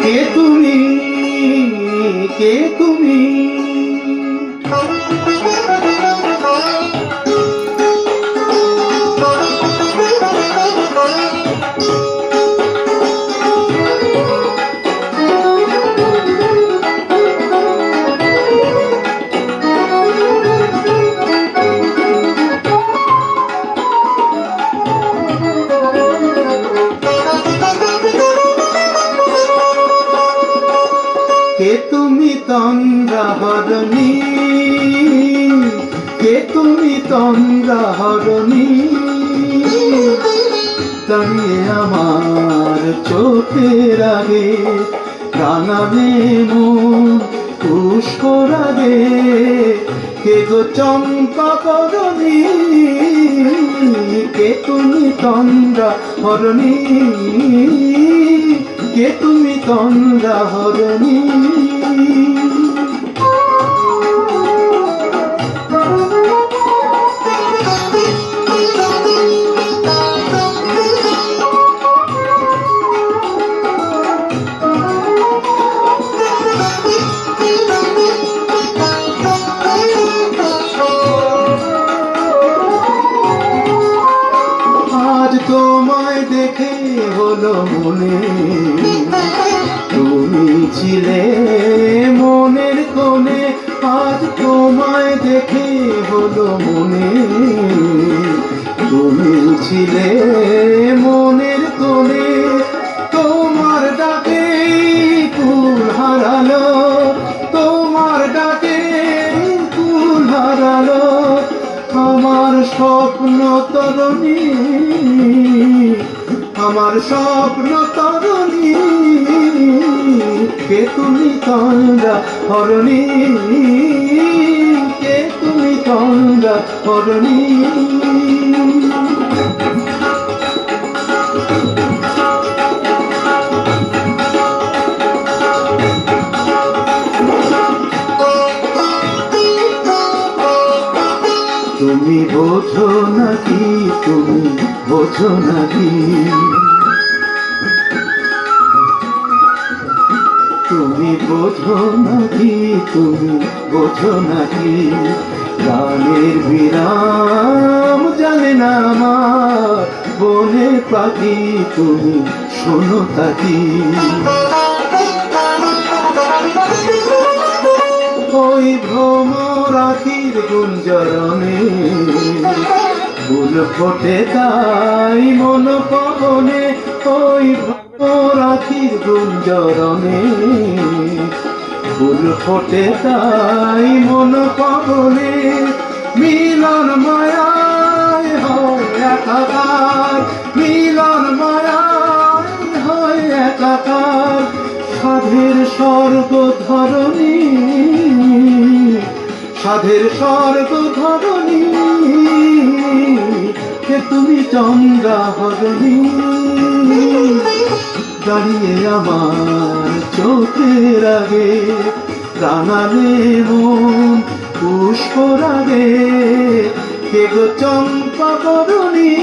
কে তুমি, কে তুমি? কে তুমি তন্দ্রাহরণী, কে তুমি তন্দ্রাহরণী? দাঁড়িয়ে আমার চোখের আগে রাঙাবে মন পুষ্পরাগে। কে গো চম্পাকরণী, কে তুমি তন্দ্রাহরণী? কে তুমি তন্দ্রাহরণী? আজ তোমায় দেখে হলো মনে, তুমি ছিলে মনের কোণে। আজ তোমায় দেখে হলো মনে, তুমি ছিলে মনের কোণে। তোমার ডাকে কুল হারালো, তোমার ডাকে কুল হারালো আমার স্বপ্ন তরণী, আমার স্বপ্ন তরণী। কে তুমি তন্দ্রাহরণী, কে তুমি তন্দ্রাহরণী? তুমি বোঝো নাকি, তুমি বোঝো নাকি? তুমি বোঝো নাকি, তুমি বোঝো নাকি? গানের বিরাম জানে না আমার বনে পাখি, তুমি শোনো তাকি। ওই ভ্রমরাখির গুঞ্জরণে ফুল ফোটে তাই মন পবনে। ওই ভ্রমরাখির গুঞ্জরণে ফুল ফোটে তাই মন পবনে। মিলন মায়ায় হয় একাকার, মিলন মায়ায় হয় একাকার। সাধের স্বর্গ ধরণী, সাধের স্বর্গ ধরণী। কে তুমি চন্দ্রাহরণী, দাঁড়িয়ে আমার চোখের আগে রাঙাবে মন পুষ্পরাগে। কে গো চম্পাকরণী,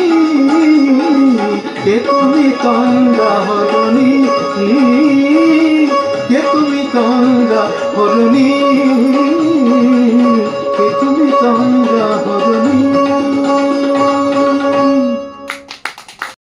কে তুমি তন্দ্রাহরণী, কে তুমি তন্দ্রাহরণী?